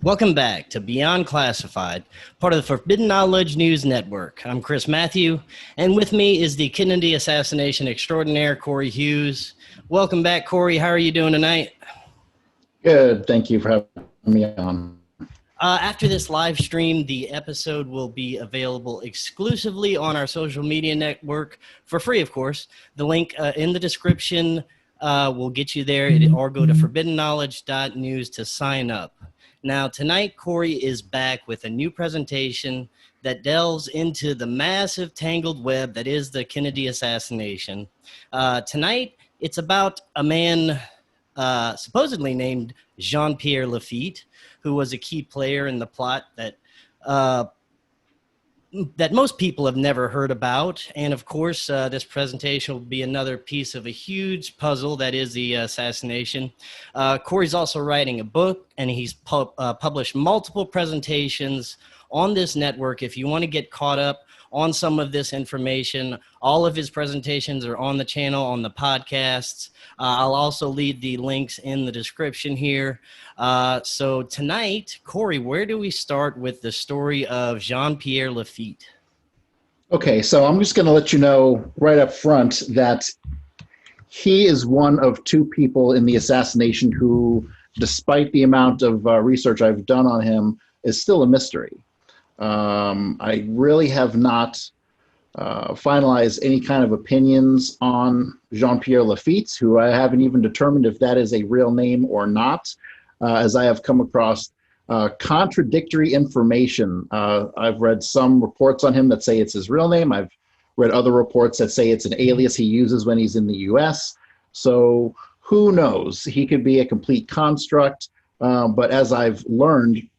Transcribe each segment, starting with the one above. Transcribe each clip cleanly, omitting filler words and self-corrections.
Welcome back to Beyond Classified, part of the Forbidden Knowledge News Network. I'm Chris Matthew, and with me is the Kennedy assassination extraordinaire, Corey Hughes. Welcome back, Corey. How are you doing tonight? Good. Thank you for having me on. After this live stream, the episode will be available exclusively on our social media network for free, of course. The link in the description will get you there, or go to forbiddenknowledge.news to sign up. Now, tonight, Corey is back with a new presentation that delves into the massive tangled web that is the Kennedy assassination. Tonight, it's about a man supposedly named Jean-Pierre Lafitte, who was a key player in the plot that most people have never heard about. And of course, this presentation will be another piece of a huge puzzle that is the assassination. Corey's also writing a book, and he's published multiple presentations on this network. If you want to get caught up on some of this information, all of his presentations are on the channel, on the podcasts. I'll also leave the links in the description here. So tonight, Corey, where do we start with the story of Jean-Pierre Lafitte? Okay, so I'm just going to let you know right up front that he is one of two people in the assassination who, despite the amount of research I've done on him, is still a mystery. I really have not finalized any kind of opinions on Jean-Pierre Lafitte, who I haven't even determined if that is a real name or not, as I have come across contradictory information. I've read some reports on him that say it's his real name. I've read other reports that say it's an alias he uses when he's in the US. So who knows? He could be a complete construct, but as I've learned,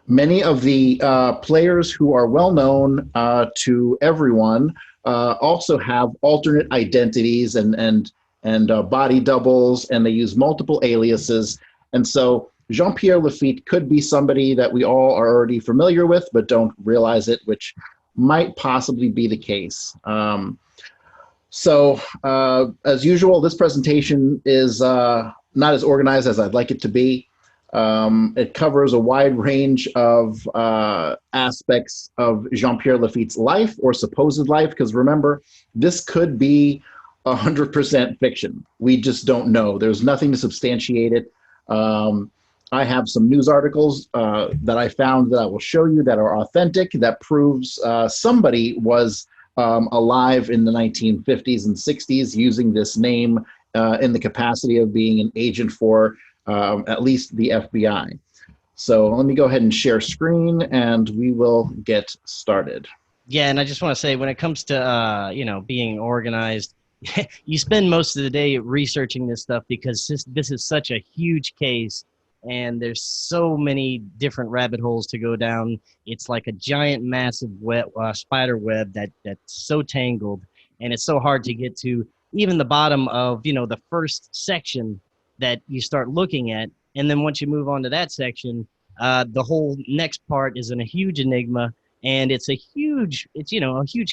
many of the players who are well known to everyone also have alternate identities and body doubles, and they use multiple aliases. And so Jean-Pierre Lafitte could be somebody that we all are already familiar with but don't realize it, which might possibly be the case. So as usual, this presentation is not as organized as I'd like it to be. It covers a wide range of aspects of Jean-Pierre Lafitte's life, or supposed life, because remember, this could be 100% fiction. We just don't know. There's nothing to substantiate it. I have some news articles that I found that I will show you that are authentic, that proves somebody was alive in the 1950s and 60s using this name in the capacity of being an agent for at least the FBI. So let me go ahead and share screen, and we will get started. Yeah, and I just want to say, when it comes to being organized, you spend most of the day researching this stuff because this is such a huge case, and there's so many different rabbit holes to go down. It's like a giant, massive spider web that's so tangled, and it's so hard to get to even the bottom of the first section that you start looking at. And then once you move on to that section, the whole next part is a huge enigma, and it's a huge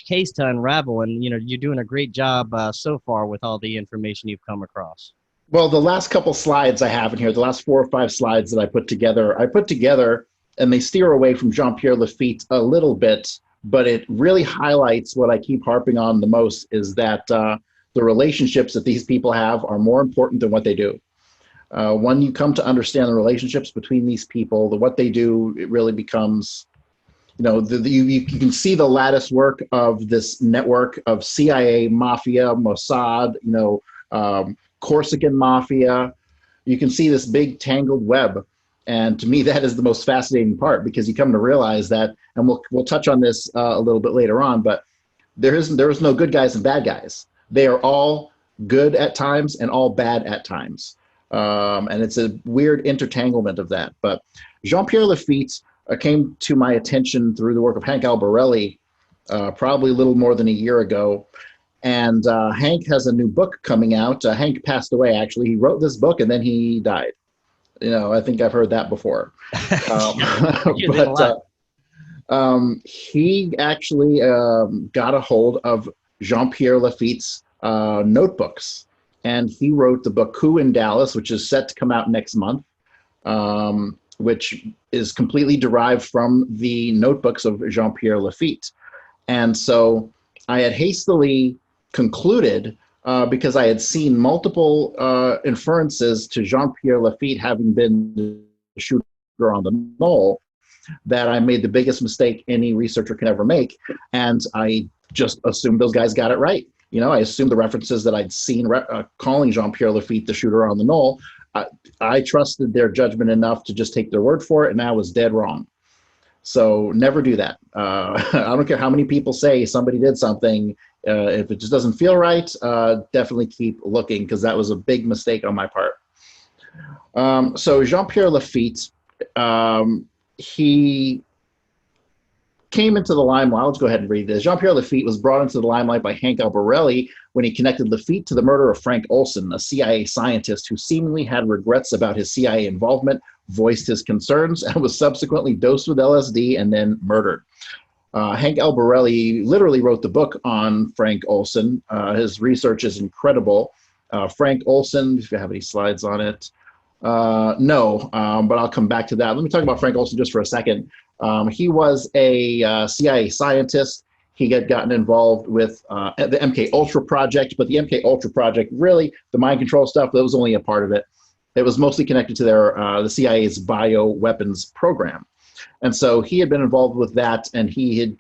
case to unravel. And you're doing a great job so far with all the information you've come across. Well, the last couple slides I have in here, the last 4 or 5 slides that I put together, and they steer away from Jean-Pierre Lafitte a little bit, but it really highlights what I keep harping on the most, is that the relationships that these people have are more important than what they do. When you come to understand the relationships between these people, what they do, it really becomes, you can see the lattice work of this network of CIA, Mafia, Mossad, Corsican Mafia. You can see this big tangled web. And to me, that is the most fascinating part, because you come to realize that, and we'll touch on this a little bit later on, but there is no good guys and bad guys. They are all good at times and all bad at times. And it's a weird intertanglement of that. But Jean-Pierre Lafitte came to my attention through the work of Hank Albarelli probably a little more than a year ago. And Hank has a new book coming out. Hank passed away, actually. He wrote this book and then he died. I think I've heard that before. He actually got a hold of Jean-Pierre Lafitte's notebooks. And he wrote the book Coup in Dallas, which is set to come out next month. which is completely derived from the notebooks of Jean-Pierre Lafitte. And so I had hastily concluded, because I had seen multiple inferences to Jean-Pierre Lafitte having been the shooter on the knoll, that I made the biggest mistake any researcher can ever make. And I just assumed those guys got it right. You know, I assumed the references that I'd seen calling Jean-Pierre Lafitte the shooter on the knoll, I trusted their judgment enough to just take their word for it, and I was dead wrong. So never do that. I don't care how many people say somebody did something. If it just doesn't feel right, definitely keep looking, because that was a big mistake on my part. So Jean-Pierre Lafitte, he came into the limelight. Let's go ahead and read this. Jean-Pierre Lafitte was brought into the limelight by Hank Albarelli when he connected Lafitte to the murder of Frank Olson, a CIA scientist who seemingly had regrets about his CIA involvement, voiced his concerns, and was subsequently dosed with LSD and then murdered. Hank Albarelli literally wrote the book on Frank Olson. His research is incredible. Frank Olson, if you have any slides on it. No, but I'll come back to that. Let me talk about Frank Olson just for a second. He was a CIA scientist. He had gotten involved with the MK Ultra project, but the MK Ultra project, really, the mind control stuff, that was only a part of it. It was mostly connected to the CIA's bioweapons program. And so he had been involved with that, and he had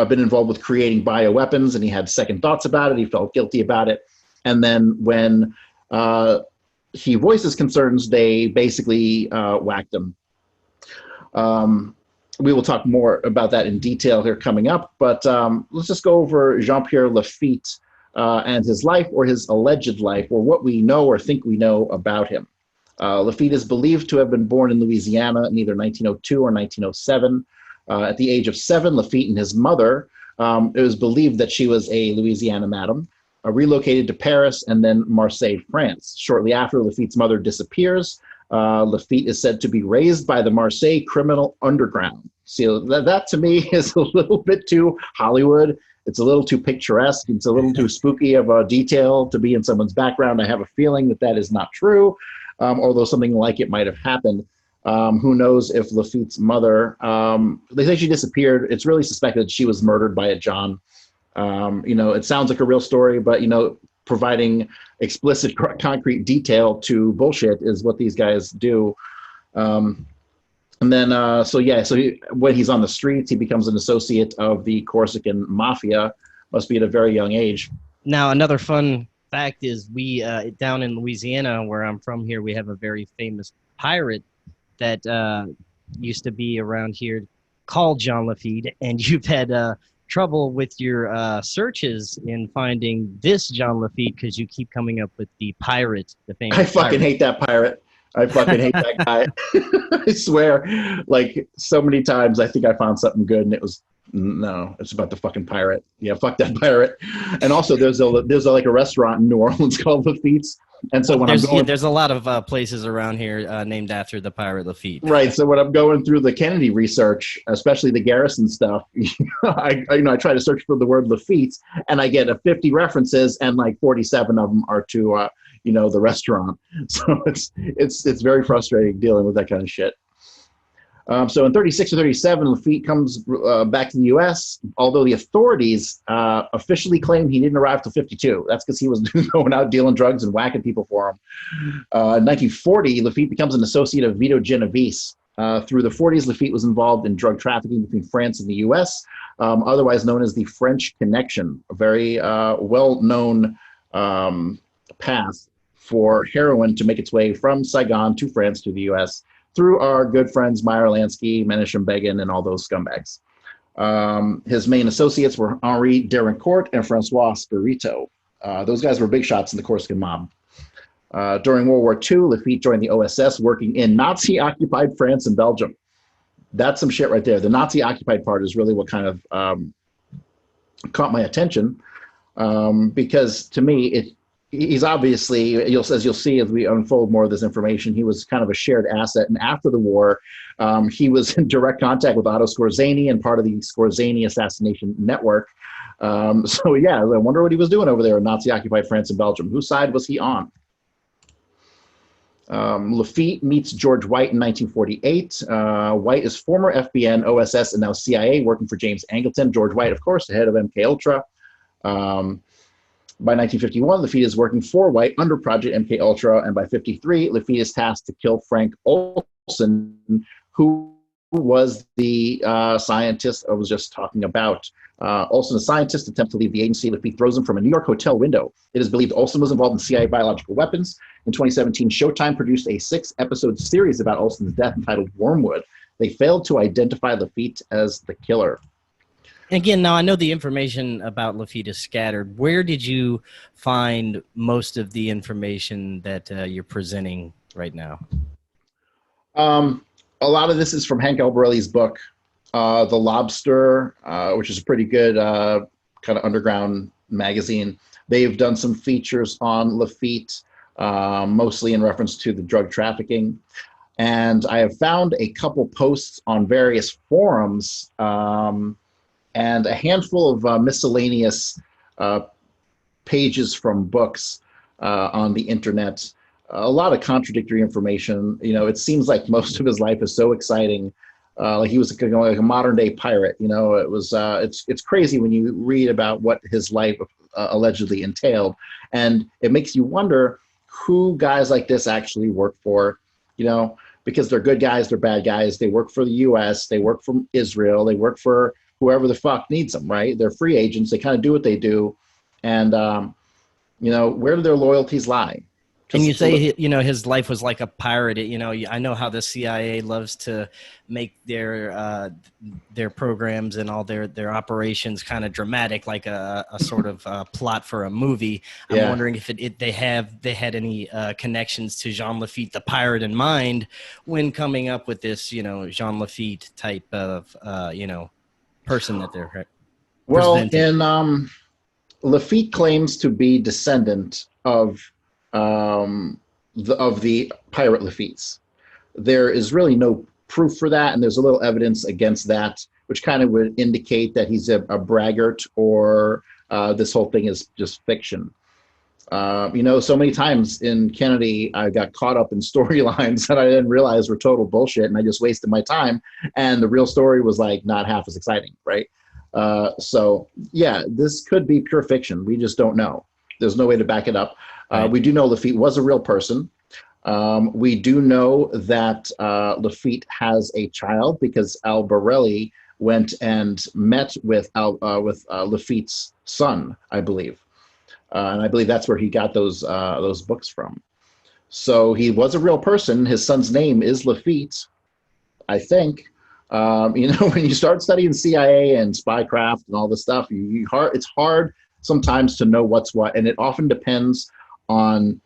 been involved with creating bioweapons, and he had second thoughts about it. He felt guilty about it. And then when he voiced his concerns, they basically whacked him. We will talk more about that in detail here coming up, but let's just go over Jean-Pierre Lafitte and his life, or his alleged life, or what we know or think we know about him. Lafitte is believed to have been born in Louisiana in either 1902 or 1907. At the age of 7, Lafitte and his mother, it was believed that she was a Louisiana madam, relocated to Paris and then Marseille, France. Shortly after, Lafitte's mother disappears. Lafitte is said to be raised by the Marseille criminal underground. So that to me is a little bit too Hollywood. It's a little too picturesque. It's a little too spooky of a detail to be in someone's background. I have a feeling that that is not true, although something like it might have happened. Who knows if Lafitte's mother, they say she disappeared. It's really suspected she was murdered by a John. You know, it sounds like a real story, but, you know, providing explicit, concrete detail to bullshit is what these guys do. And then, when he's on the streets, he becomes an associate of the Corsican mafia. Must be at a very young age. Now, another fun fact is we, down in Louisiana, where I'm from here, we have a very famous pirate that used to be around here called John Lafitte, and you've had trouble with your searches in finding this John Lafitte because you keep coming up with the pirate, the famous I fucking pirate. hate that pirate. I fucking hate that guy. I swear, like, so many times I think I found something good, and it was, no, it's about the fucking pirate. Yeah, fuck that pirate. And also, there's like a restaurant in New Orleans called Lafitte's. And so when there's a lot of places around here named after the pirate Lafitte. Right. So when I'm going through the Kennedy research, especially the Garrison stuff, I try to search for the word Lafitte, and I get 50 references, and like 47 of them are to the restaurant. So it's very frustrating dealing with that kind of shit. So in 36 or 37, Lafitte comes back to the U.S., although the authorities officially claim he didn't arrive till 52. That's because he was going out dealing drugs and whacking people for him. In 1940, Lafitte becomes an associate of Vito Genovese. Through the 40s, Lafitte was involved in drug trafficking between France and the U.S., otherwise known as the French Connection, a very well-known path for heroin to make its way from Saigon to France to the U.S., through our good friends Meyer Lansky, Menachem Begin, and all those scumbags. His main associates were Henri Derincourt and Francois Spirito. Those guys were big shots in the Corsican mob. During World War II, Lafitte joined the OSS, working in Nazi-occupied France and Belgium. That's some shit right there. The Nazi-occupied part is really what kind of caught my attention, because to me, he's obviously, as you'll see as we unfold more of this information, he was kind of a shared asset. And after the war, he was in direct contact with Otto Skorzeny and part of the Skorzeny assassination network. So yeah, I wonder what he was doing over there in Nazi-occupied France and Belgium. Whose side was he on? Lafitte meets George White in 1948. White is former FBN, OSS, and now CIA, working for James Angleton. George White, of course, the head of MK Ultra. By 1951, Lafitte is working for White under Project MK Ultra, and by 53, Lafitte is tasked to kill Frank Olson, who was the scientist I was just talking about. Olson, a scientist, attempts to leave the agency. Lafitte throws him from a New York hotel window. It is believed Olson was involved in CIA biological weapons. In 2017, Showtime produced a 6-episode series about Olson's death entitled Wormwood. They failed to identify Lafitte as the killer. Again, now I know the information about Lafitte is scattered. Where did you find most of the information that you're presenting right now? A lot of this is from Hank Albarelli's book, The Lobster, which is a pretty good kind of underground magazine. They've done some features on Lafitte, mostly in reference to the drug trafficking. And I have found a couple posts on various forums and a handful of miscellaneous pages from books on the internet. A lot of contradictory information. You know, it seems like most of his life is so exciting. Like he was like a modern day pirate. You know, it was. It's crazy when you read about what his life allegedly entailed, and it makes you wonder who guys like this actually work for. You know, because they're good guys, they're bad guys. They work for the U.S. They work for Israel. They work for whoever the fuck needs them. Right? They're free agents. They kind of do what they do, and you know, where do their loyalties lie? And you say, you know, his life was like a pirate. You know, I know how the CIA loves to make their programs and all their operations kind of dramatic, like a sort of plot for a movie. I'm wondering if they had any connections to Jean Lafitte the Pirate in mind when coming up with this, you know, Jean Lafitte type of you know, person that they're presenting. Well, Lafitte claims to be descendant of the pirate Lafittes. There is really no proof for that, and there's a little evidence against that, which kind of would indicate that he's a braggart or this whole thing is just fiction. You know, so many times in Kennedy, I got caught up in storylines that I didn't realize were total bullshit, and I just wasted my time, and the real story was like not half as exciting, right? So yeah, this could be pure fiction. We just don't know. There's no way to back it up. We do know Lafitte was a real person. We do know that Lafitte has a child because Albarelli went and met with Lafitte's son, I believe, and I believe that's where he got those books from. So he was a real person. His son's name is Lafitte, I think. You know, when you start studying CIA and spycraft and all this stuff, it's hard sometimes to know what's what, and it often depends on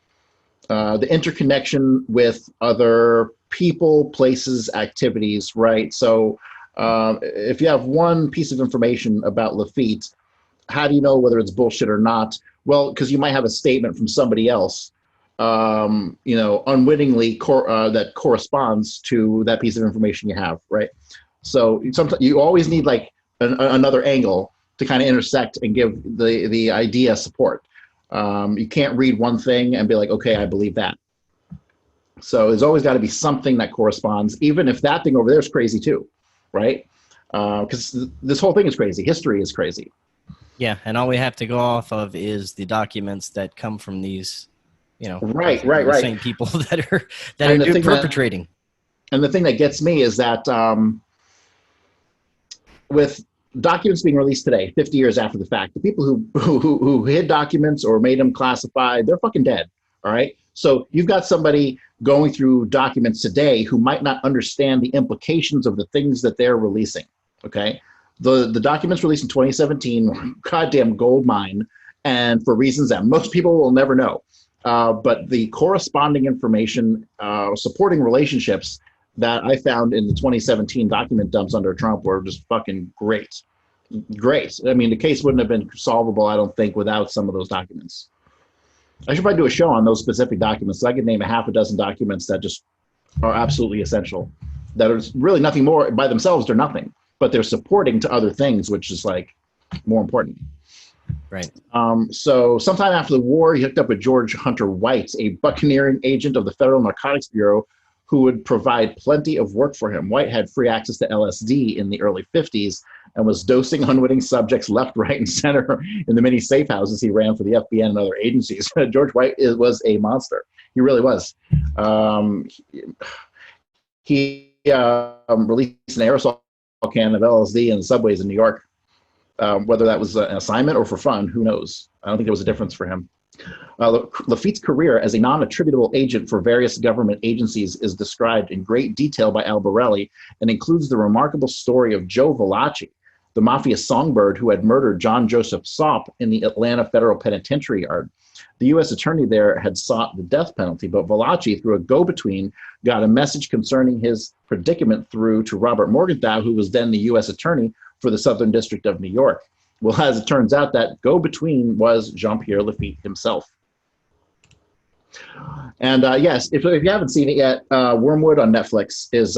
the interconnection with other people, places, activities, right? So if you have one piece of information about Lafitte, how do you know whether it's bullshit or not? Well, because you might have a statement from somebody else, you know, unwittingly that corresponds to that piece of information you have, right? So sometimes you always need like another angle to kind of intersect and give the idea support. You can't read one thing and be like, okay, I believe that. So there's always got to be something that corresponds, even if that thing over there is crazy too, right? Because this whole thing is crazy. History is crazy. Yeah, and all we have to go off of is the documents that come from these, you know, right. Same people that are perpetrating. And the thing that gets me is that with documents being released today, 50 years after the fact, the people who hid documents or made them classified, they're fucking dead. All right. So you've got somebody going through documents today who might not understand the implications of the things that they're releasing. Okay. The documents released in 2017 were goddamn gold mine, and for reasons that most people will never know. But the corresponding information supporting relationships that I found in the 2017 document dumps under Trump were just fucking great. Great. I mean, the case wouldn't have been solvable, I don't think, without some of those documents. I should probably do a show on those specific documents. So I could name a half a dozen documents that just are absolutely essential, that are really nothing more by themselves. They're nothing, but they're supporting to other things, which is like more important. Right. Right. So sometime after the war, he hooked up with George Hunter White, a buccaneering agent of the Federal Narcotics Bureau, who would provide plenty of work for him. White had free access to LSD in the early 50s and was dosing unwitting subjects left, right, and center in the many safe houses he ran for the FBI and other agencies. George White was a monster. He really was. He released an aerosol can of LSD in the subways in New York. Whether that was an assignment or for fun, who knows? I don't think there was a difference for him. Lafitte's career as a non-attributable agent for various government agencies is described in great detail by Albarelli and includes the remarkable story of Joe Valachi, the mafia songbird who had murdered John Joseph Sopp in the Atlanta Federal Penitentiary Yard. The U.S. attorney there had sought the death penalty, but Valachi, through a go-between, got a message concerning his predicament through to Robert Morgenthau, who was then the U.S. attorney for the Southern District of New York. Well, as it turns out, that go-between was Jean-Pierre Lafitte himself. And yes, if you haven't seen it yet, Wormwood on Netflix is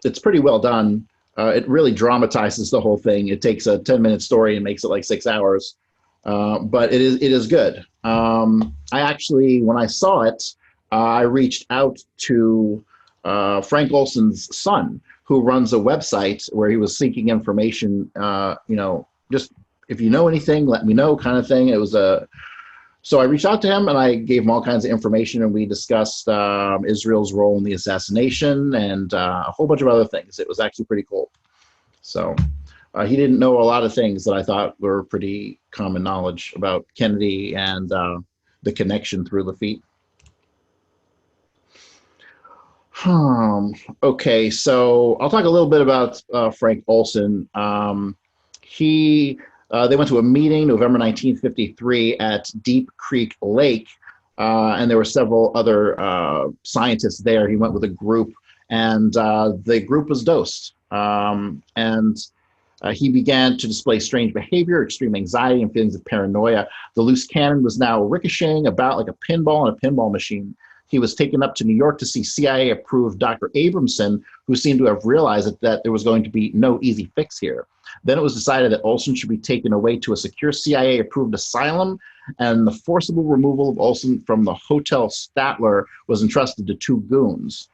it's pretty well done. It really dramatizes the whole thing. It takes a 10-minute story and makes it like 6 hours, but it is good. I actually, when I saw it, I reached out to Frank Olson's son, who runs a website where he was seeking information. Just if you know anything, let me know, kind of thing. It was so I reached out to him and I gave him all kinds of information, and we discussed Israel's role in the assassination and a whole bunch of other things. It was actually pretty cool. So he didn't know a lot of things that I thought were pretty common knowledge about Kennedy and the connection through Lafitte. Okay, so I'll talk a little bit about Frank Olson. They went to a meeting November 1953 at Deep Creek Lake, and there were several other scientists there. He went with a group, and the group was dosed. He began to display strange behavior, extreme anxiety, and feelings of paranoia. The loose cannon was now ricocheting about like a pinball in a pinball machine. He was taken up to New York to see CIA-approved Dr. Abramson, who seemed to have realized that there was going to be no easy fix here. Then it was decided that Olson should be taken away to a secure CIA-approved asylum, and the forcible removal of Olson from the Hotel Statler was entrusted to 2 goons.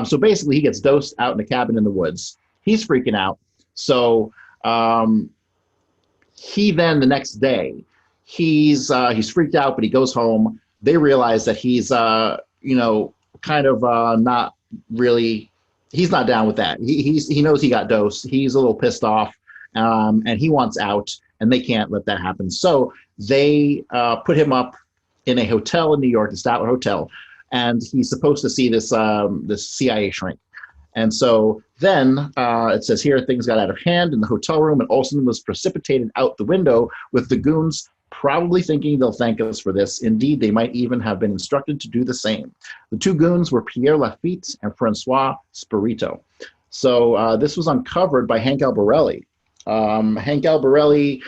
So basically, he gets dosed out in a cabin in the woods. He's freaking out. So he then, the next day, he's freaked out, but he goes home. They realize that he's not really, he's not down with that. He knows he got dosed. He's a little pissed off, and he wants out, and they can't let that happen. So they put him up in a hotel in New York, the Statler Hotel, and he's supposed to see this CIA shrink. And so then it says here, things got out of hand in the hotel room, and Olson was precipitated out the window with the goons probably thinking they'll thank us for this. Indeed, they might even have been instructed to do the same. The 2 goons were Pierre Lafitte and Francois Spirito. So this was uncovered by Hank Albarelli. Hank Albarelli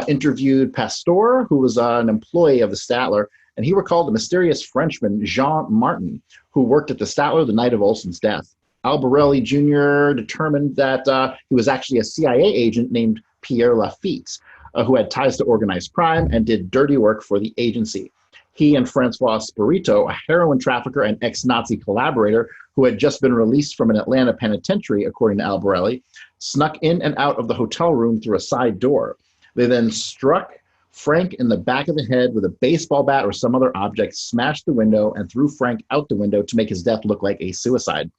interviewed Pasteur, who was an employee of the Statler, and he recalled the mysterious Frenchman, Jean Martin, who worked at the Statler the night of Olson's death. Albarelli Jr. determined that he was actually a CIA agent named Pierre Lafitte, who had ties to organized crime and did dirty work for the agency. He and Francois Spirito, a heroin trafficker and ex-Nazi collaborator who had just been released from an Atlanta penitentiary, according to Albarelli, snuck in and out of the hotel room through a side door. They then struck Frank in the back of the head with a baseball bat or some other object, smashed the window, and threw Frank out the window to make his death look like a suicide.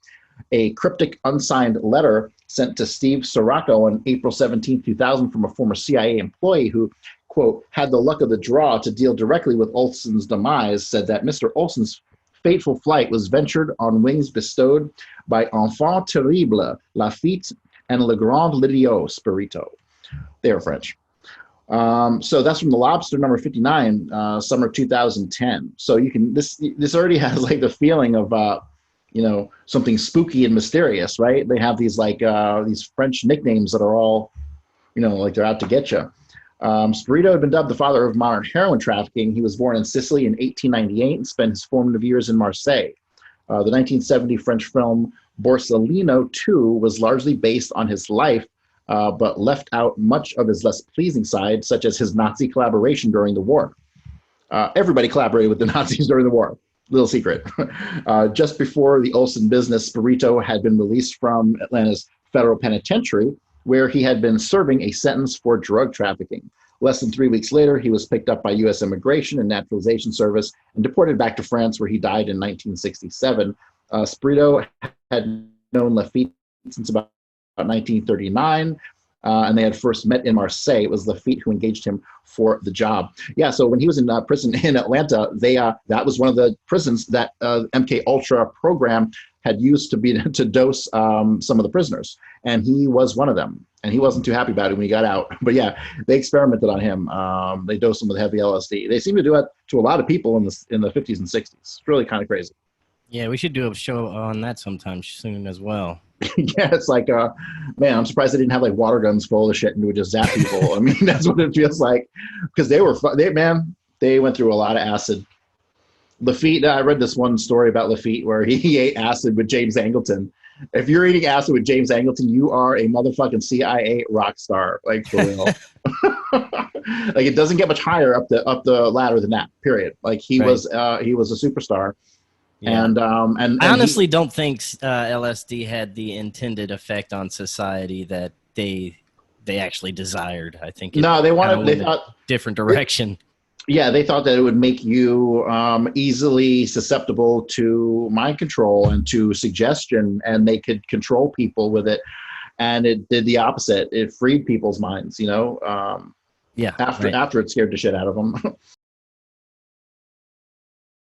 A cryptic unsigned letter sent to Steve Sirocco on April 17, 2000 from a former CIA employee who, quote, had the luck of the draw to deal directly with Olson's demise, said that Mr. Olson's fateful flight was ventured on wings bestowed by Enfant Terrible, Lafitte, and Le Grand L'idiot, Spirito. They are French. So that's from The Lobster, number 59, summer 2010. So you can, this already has like the feeling of, something spooky and mysterious, right? They have these these French nicknames that are all, like they're out to get you. Spirito had been dubbed the father of modern heroin trafficking. He was born in Sicily in 1898 and spent his formative years in Marseille. The 1970 French film Borsellino 2 was largely based on his life but left out much of his less pleasing side, such as his Nazi collaboration during the war. Everybody collaborated with the Nazis during the war. Little secret. Just before the Olson business, Burrito had been released from Atlanta's federal penitentiary, where he had been serving a sentence for drug trafficking. Less than 3 weeks later, he was picked up by U.S. Immigration and Naturalization Service and deported back to France, where he died in 1967. Burrito had known Lafitte since about 1939. And they had first met in Marseille. It was Lafitte who engaged him for the job. Yeah, so when he was in prison in Atlanta, that was one of the prisons that MK Ultra program had used to dose some of the prisoners, and he was one of them. And he wasn't too happy about it when he got out. But yeah, they experimented on him. They dosed him with heavy LSD. They seem to do it to a lot of people in the 50s and 60s. It's really kind of crazy. Yeah, we should do a show on that sometime soon as well. Yeah, it's like, man, I'm surprised they didn't have like water guns full of shit and would just zap people. I mean, that's what it feels like, because they went through a lot of acid. Lafitte, I read this one story about Lafitte where he ate acid with James Angleton. If you're eating acid with James Angleton, you are a motherfucking CIA rock star, like for real. Like it doesn't get much higher up the ladder than that. Period. Like he was a superstar. Yeah. And I honestly don't think LSD had the intended effect on society that they actually desired. I think they thought a different direction. They thought that it would make you easily susceptible to mind control and to suggestion, and they could control people with it. And it did the opposite. It freed people's minds. After it scared the shit out of them.